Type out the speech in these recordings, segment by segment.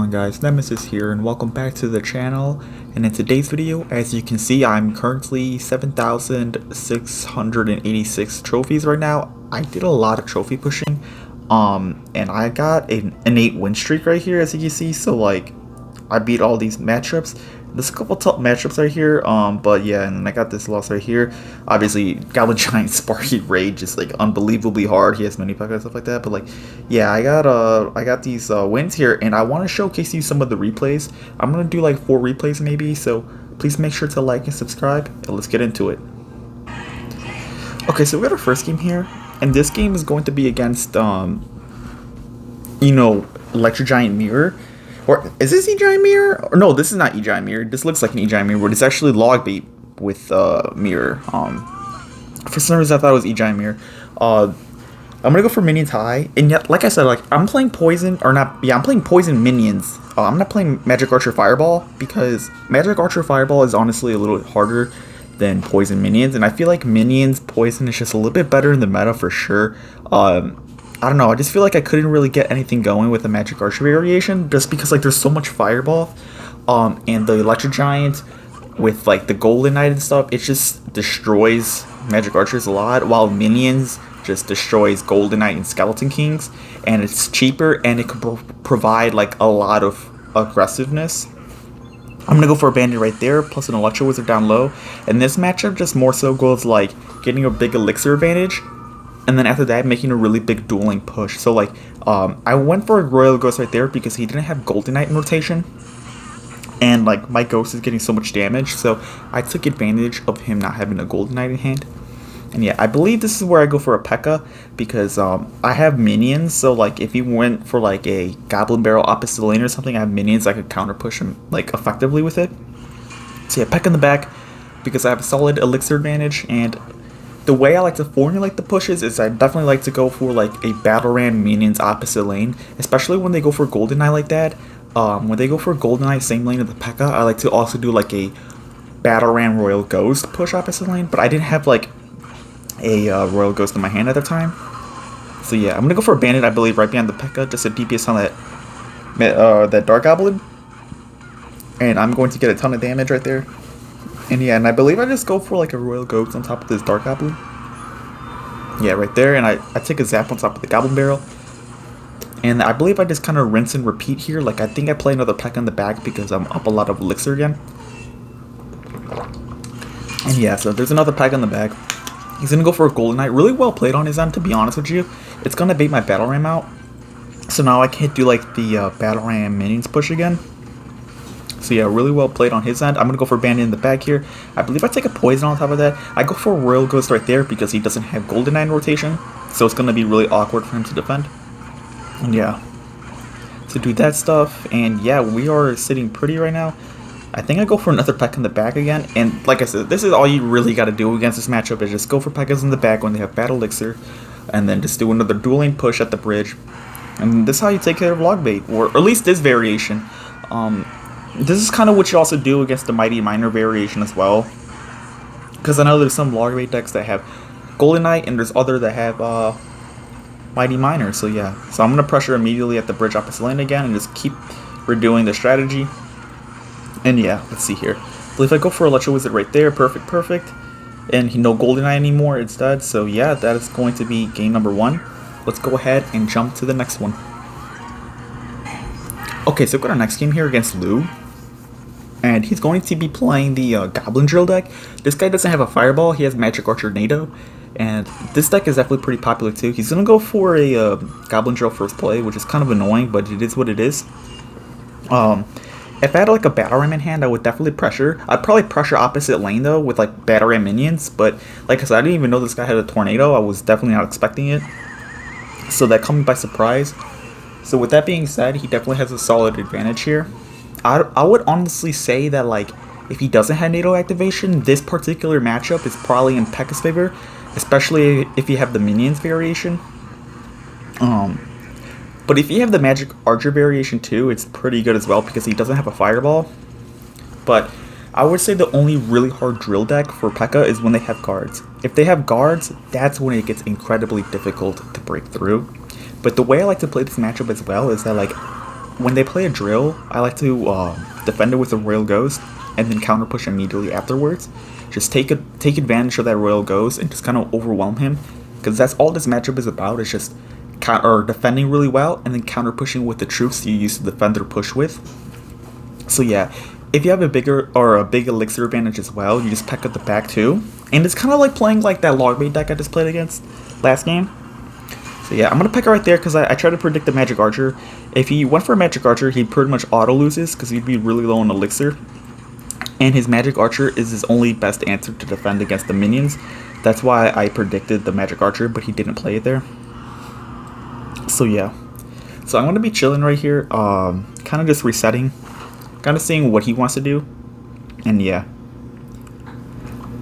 on guys, Nemesis here and welcome back to the channel. And in today's video, as you can see, I'm currently 7,686 trophies right now. I did a lot of trophy pushing and I got an 8 win streak right here, as you can see. So like I beat all these matchups. There's a couple top matchups right here, but yeah, and then I got this loss right here. Obviously, Goblin Giant Sparky Rage is like unbelievably hard. He has many Pekka and stuff like that, but like, yeah, I got these wins here, and I want to showcase you some of the replays. I'm gonna do like 4 replays maybe, so please make sure to like and subscribe, and let's get into it. Okay, so we got our first game here, and this game is going to be against, Electro Giant Mirror. Or is this E-Giant Mirror? Or no, this is not E-Giant Mirror. This looks like an E-Giant Mirror, but it's actually Logbait with Mirror. For some reason I thought it was E-Giant Mirror. I'm gonna go for Minions High, and yet, like I said, like I'm playing Poison, or not? Yeah, I'm playing Poison Minions. I'm not playing Magic Archer Fireball because Magic Archer Fireball is honestly a little harder than Poison Minions, and I feel like Minions Poison is just a little bit better in the meta for sure. I don't know, I just feel like I couldn't really get anything going with the Magic Archer variation just because like there's so much Fireball, and the Electro Giant with like the Golden Knight and stuff, it just destroys Magic Archers a lot, while Minions just destroys Golden Knight and Skeleton Kings, and it's cheaper and it can provide like a lot of aggressiveness. I'm gonna go for a Bandit right there, plus an Electro Wizard down low, and this matchup just more so goes like getting a big Elixir advantage, and then after that, making a really big dueling push. So like, I went for a Royal Ghost right there because he didn't have Golden Knight in rotation. And like, my Ghost is getting so much damage. So I took advantage of him not having a Golden Knight in hand. And yeah, I believe this is where I go for a Pekka because I have minions. So like, if he went for like a Goblin Barrel opposite lane or something, I have minions I could counter push him like effectively with it. So yeah, Pekka in the back because I have a solid Elixir advantage. And the way I like to formulate the pushes is I definitely like to go for like a Battle Ram Minions opposite lane, especially when they go for Golden Knight like that. When they go for Golden Knight same lane as the Pekka, I like to also do like a Battle Ram Royal Ghost push opposite lane, but I didn't have like a Royal Ghost in my hand at the time. So yeah, I'm gonna go for a Bandit, I believe, right behind the Pekka, just a DPS on that Dark Goblin, and I'm going to get a ton of damage right there. And yeah, and I believe I just go for like a Royal Ghost on top of this Dark Goblin. Yeah, right there, and I take a Zap on top of the Goblin Barrel. And I believe I just kind of rinse and repeat here. Like, I think I play another Pekka in the back because I'm up a lot of Elixir again. And yeah, so there's another Pekka in the back. He's going to go for a Golden Knight. Really well played on his end, to be honest with you. It's going to bait my Battle Ram out. So now I can't do like the Battle Ram Minions push again. So yeah, really well played on his end. I'm going to go for Bandit in the back here. I believe I take a Poison on top of that. I go for a Royal Ghost right there because he doesn't have Golden Knight in rotation. So it's going to be really awkward for him to defend. And yeah, to do that stuff. And yeah, we are sitting pretty right now. I think I go for another Pekka in the back again. And like I said, this is all you really got to do against this matchup is just go for Pekkas in the back when they have Battle Elixir. And then just do another dueling push at the bridge. And this is how you take care of Logbait. Or at least this variation. This is kind of what you also do against the Mighty Miner variation as well. Because I know there's some Logbait decks that have Golden Knight and there's other that have Mighty Miner. So yeah, so I'm going to pressure immediately at the bridge opposite lane again and just keep redoing the strategy. And yeah, let's see here. Well, if I go for Electro Wizard right there, perfect. And no Golden Knight anymore instead. So yeah, that is going to be game number 1. Let's go ahead and jump to the next one. Okay, so we've got our next game here against Lou. And he's going to be playing the Goblin Drill deck. This guy doesn't have a Fireball, he has Magic Archer NATO. And this deck is definitely pretty popular too. He's going to go for a Goblin Drill first play, which is kind of annoying, but it is what it is. If I had like a Battle Ram in hand, I would definitely pressure. I'd probably pressure opposite lane though with like Battle Ram minions. But like I said, I didn't even know this guy had a Tornado. I was definitely not expecting it. So that caught me by surprise. So with that being said, he definitely has a solid advantage here. I would honestly say that like if he doesn't have NATO activation, this particular matchup is probably in Pekka's favor, especially if you have the minions variation. But if you have the Magic Archer variation too, it's pretty good as well because he doesn't have a Fireball. But I would say the only really hard drill deck for Pekka is when they have guards. If they have guards, that's when it gets incredibly difficult to break through. But the way I like to play this matchup as well is that like when they play a drill, I like to defend it with a Royal Ghost and then counter push immediately afterwards. Just take advantage of that Royal Ghost and just kind of overwhelm him, because that's all this matchup is about. It's just defending really well and then counter pushing with the troops you used to defend or push with. So yeah, if you have a big elixir advantage as well, you just Pekka the back too. And it's kind of like playing like that log bait deck I just played against last game. So yeah, I'm going to Pekka right there because I tried to predict the Magic Archer. If he went for a Magic Archer, he'd pretty much auto loses because he'd be really low on elixir. And his Magic Archer is his only best answer to defend against the minions. That's why I predicted the Magic Archer, but he didn't play it there. So yeah. So I'm going to be chilling right here, kind of just resetting. Kind of seeing what he wants to do. And yeah.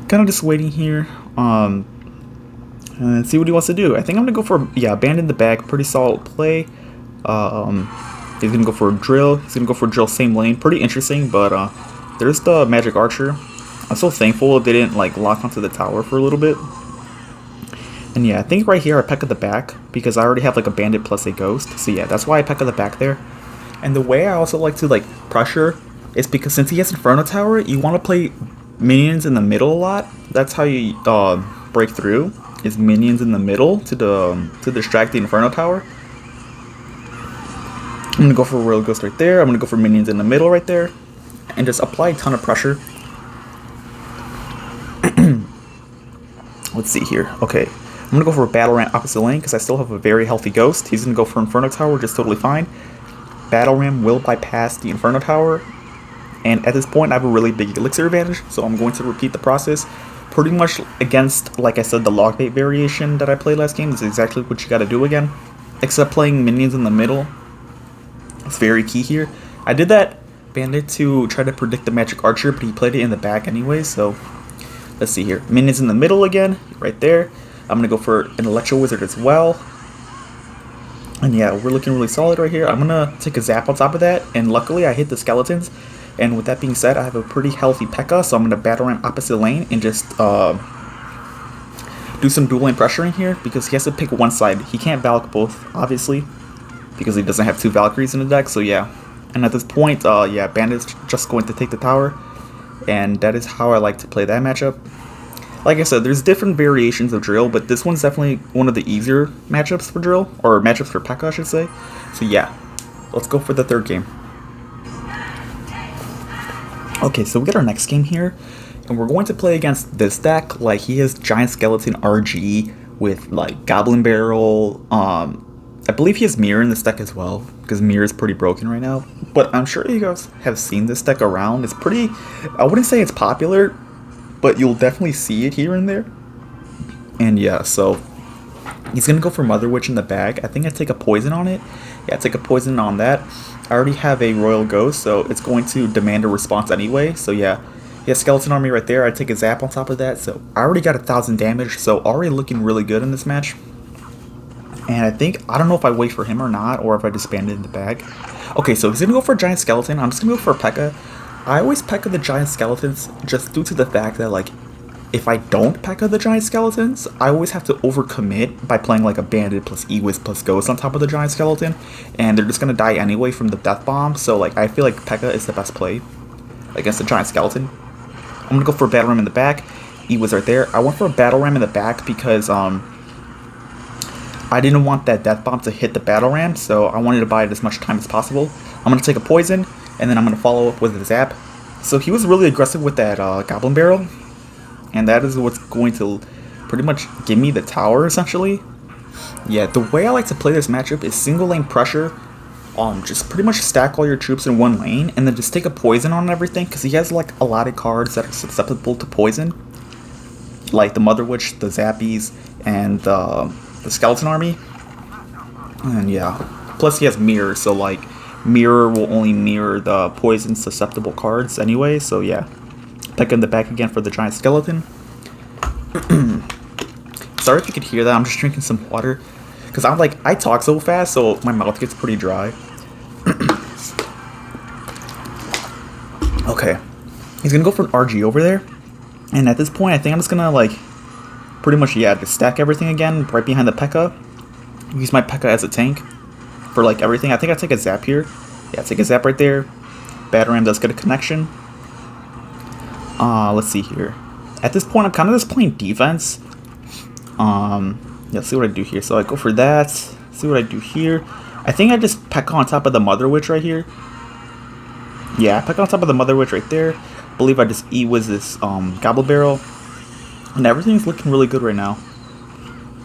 Kind of just waiting here. And see what he wants to do. I think I'm going to go for, abandon the bag. Pretty solid play. He's going to go for a drill. He's going to go for a drill same lane. Pretty interesting, but there's the Magic Archer. I'm so thankful they didn't like lock onto the tower for a little bit. And yeah, I think right here I Pekka the back because I already have like a bandit plus a ghost. So yeah, that's why I Pekka the back there. And the way I also like to like pressure is because since he has Inferno Tower, you want to play minions in the middle a lot. That's how you break through, is minions in the middle to distract the Inferno Tower. I'm gonna go for a Royal Ghost right there. I'm gonna go for minions in the middle right there, and just apply a ton of pressure. Let's see here. Okay, I'm gonna go for a Battle Ram opposite lane because I still have a very healthy Ghost. He's gonna go for Inferno Tower, which is totally fine. Battle Ram will bypass the Inferno Tower, and at this point I have a really big elixir advantage, so I'm going to repeat the process. Pretty much against, like I said, the log bait variation that I played last game. This is exactly what you gotta do again, except playing minions in the middle. It's very key here. I did that bandit to try to predict the Magic Archer, but he played it in the back anyway, so let's see here. Minions in the middle again, right there. I'm gonna go for an Electro Wizard as well. And yeah, we're looking really solid right here. I'm gonna take a zap on top of that, and luckily I hit the skeletons. And with that being said, I have a pretty healthy Pekka, so I'm gonna Battle Ram opposite lane and just do some dual lane pressuring here because he has to pick one side. He can't Valk both, obviously, because he doesn't have two Valkyries in the deck. So yeah, and at this point, yeah, Bandit's just going to take the tower, and that is how I like to play that matchup. Like I said, there's different variations of drill, but this one's definitely one of the easier matchups for drill, or matchups for Pekka, I should say. So yeah, let's go for the third game. Okay, so we get our next game here, and we're going to play against this deck. Like, he has Giant Skeleton RG with like Goblin Barrel. I believe he has Mirror in this deck as well, because Mirror is pretty broken right now. But I'm sure you guys have seen this deck around. It's pretty, I wouldn't say it's popular, but you'll definitely see it here and there. And yeah, so he's going to go for Mother Witch in the bag. I think I take a poison on it. Yeah, I take a poison on that. I already have a Royal Ghost, so it's going to demand a response anyway. So yeah, he has Skeleton Army right there. I take a zap on top of that. So I already got 1,000 damage, so already looking really good in this match. And I don't know if I wait for him or not, or if I disband it in the bag. Okay, so he's going to go for a Giant Skeleton. I'm just going to go for a Pekka. I always Pekka the Giant Skeletons just due to the fact that, like, if I don't Pekka the Giant Skeletons, I always have to overcommit by playing like a Bandit plus Ewiz plus Ghost on top of the Giant Skeleton, and they're just going to die anyway from the Death Bomb. So like, I feel like Pekka is the best play against the Giant Skeleton. I'm going to go for a Battle Ram in the back. Ewiz right there. I went for a Battle Ram in the back because I didn't want that Death Bomb to hit the Battle Ram, so I wanted to buy it as much time as possible. I'm going to take a poison, and then I'm going to follow up with a zap. So he was really aggressive with that Goblin Barrel, and that is what's going to pretty much give me the tower, essentially. Yeah, the way I like to play this matchup is single lane pressure. Just pretty much stack all your troops in one lane, and then just take a poison on everything, because he has like a lot of cards that are susceptible to poison. Like the Mother Witch, the Zappies, and the Skeleton Army. And yeah, plus he has Mirror, so like Mirror will only mirror the poison susceptible cards anyway, so yeah. Pekka in the back again for the Giant Skeleton. Sorry if you could hear that, I'm just drinking some water. Because I talk so fast, so my mouth gets pretty dry. Okay. He's going to go for an RG over there. And at this point, I think I'm just going to, like, pretty much, yeah, just stack everything again right behind the Pekka. Use my Pekka as a tank for, like, everything. I think I take a zap here. Yeah, take a zap right there. Batarang does get a connection. Let's see here. At this point, I'm kind of just playing defense. Yeah, see what I do here. So I go for that. See what I do here. I think I just Pekka on top of the Mother Witch right here. Yeah, Pekka on top of the Mother Witch right there. I believe I just E-Wiz this Gobble Barrel. And everything's looking really good right now.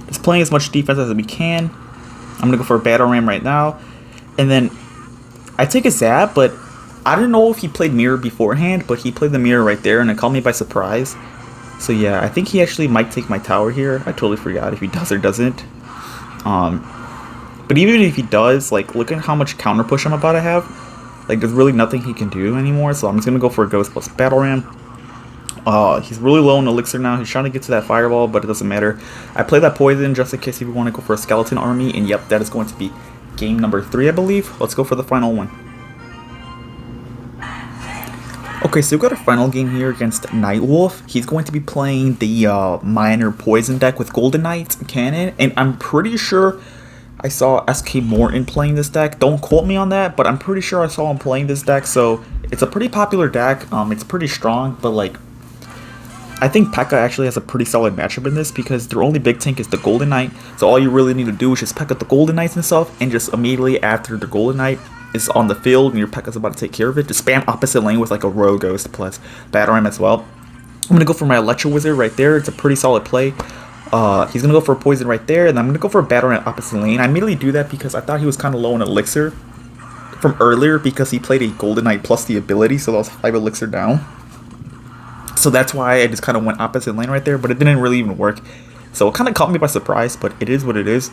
Just playing as much defense as we can. I'm going to go for a Battle Ram right now. And then I take a zap, but I don't know if he played Mirror beforehand, but he played the Mirror right there, and it caught me by surprise. So yeah, I think he actually might take my tower here. I totally forgot if he does or doesn't. But even if he does, like, look at how much counter push I'm about to have. Like, there's really nothing he can do anymore, so I'm just going to go for a Ghost plus Battle Ram. He's really low on Elixir now. He's trying to get to that Fireball, but it doesn't matter. I play that Poison just in case if you want to go for a Skeleton Army, and yep, that is going to be game number 3, I believe. Let's go for the final one. Okay, so we've got a final game here against Nightwolf. He's going to be playing the Minor Poison deck with Golden Knight Cannon, and I'm pretty sure I saw SK Morton playing this deck. Don't quote me on that, but I'm pretty sure I saw him playing this deck, so it's a pretty popular deck. It's pretty strong, but like, I think Pekka actually has a pretty solid matchup in this because their only big tank is the Golden Knight, so all you really need to do is just Pekka the Golden Knights and stuff, and just immediately after the Golden Knight is on the field and your Pekka's about to take care of it, just spam opposite lane with like a Row Ghost plus Battle Ram as well. I'm going to go for my Electro Wizard right there. It's a pretty solid play. He's going to go for a Poison right there, and I'm going to go for a Battle Ram opposite lane. I immediately do that because I thought he was kind of low on Elixir from earlier because he played a Golden Knight plus the ability, so that was 5 Elixir down. So that's why I just kind of went opposite lane right there, but it didn't really even work. So it kind of caught me by surprise, but it is what it is.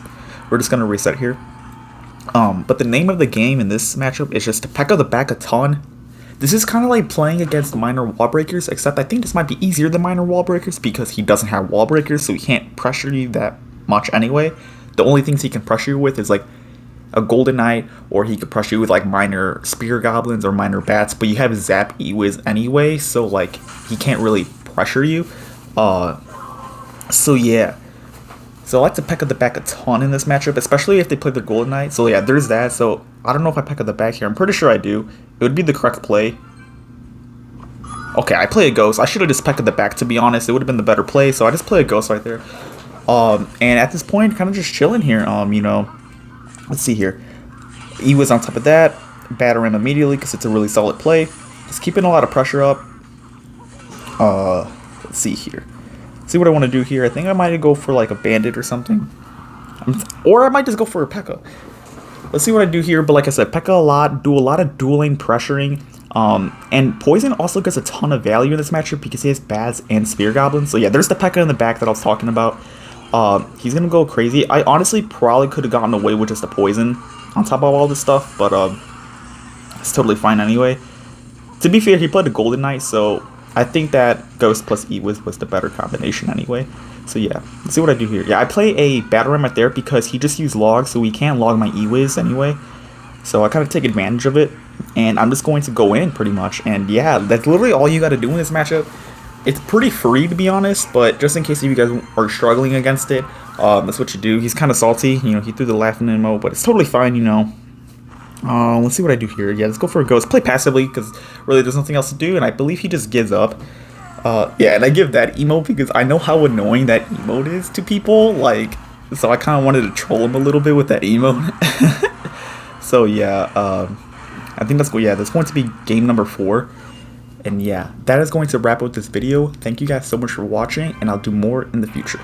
We're just going to reset here. But the name of the game in this matchup is just to Pekka the back a ton. This is kind of like playing against Minor Wall Breakers, except I think this might be easier than Minor Wall Breakers because he doesn't have Wall Breakers, so he can't pressure you that much anyway. The only things he can pressure you with is like a Golden Knight, or he could pressure you with like Minor Spear Goblins or Minor Bats, but you have Zap E-Wiz anyway, so like he can't really pressure you. So yeah. So I like to Pekka the back a ton in this matchup, especially if they play the Golden Knight. So yeah, there's that. So I don't know if I Pekka the back here. I'm pretty sure I do. It would be the correct play. Okay, I play a Ghost. I should have just Pekka the back, to be honest. It would have been the better play. So I just play a Ghost right there. And at this point, kind of just chilling here. You know, let's see here. E was on top of that. Batter him immediately because it's a really solid play. Just keeping a lot of pressure up. Let's see here. See what I want to do here. I think I might go for like a Bandit or something. Or I might just go for a Pekka. Let's see what I do here. But like I said, Pekka do a lot of dueling pressuring. And Poison also gets a ton of value in this matchup because he has Bats and Spear Goblins. So yeah, there's the Pekka in the back that I was talking about. He's going to go crazy. I honestly probably could have gotten away with just a Poison on top of all this stuff. But it's totally fine anyway. To be fair, he played a Golden Knight, so I think that Ghost plus E-Wiz was the better combination anyway. So yeah, let's see what I do here. Yeah, I play a Battle Ram right there because he just used log, so he can't log my E-Wiz anyway. So I kind of take advantage of it, and I'm just going to go in pretty much. And yeah, that's literally all you got to do in this matchup. It's pretty free, to be honest, but just in case you guys are struggling against it, that's what you do. He's kind of salty, you know, he threw the laughing ammo, but it's totally fine, you know. Let's see what I do here. Yeah, let's go for a Ghost. Play passively, because really there's nothing else to do, and I believe he just gives up. Yeah, and I give that emote because I know how annoying that emote is to people, like, so I kind of wanted to troll him a little bit with that emote. So yeah, I think that's going to be game number 4. And yeah, that is going to wrap up this video. Thank you guys so much for watching, and I'll do more in the future.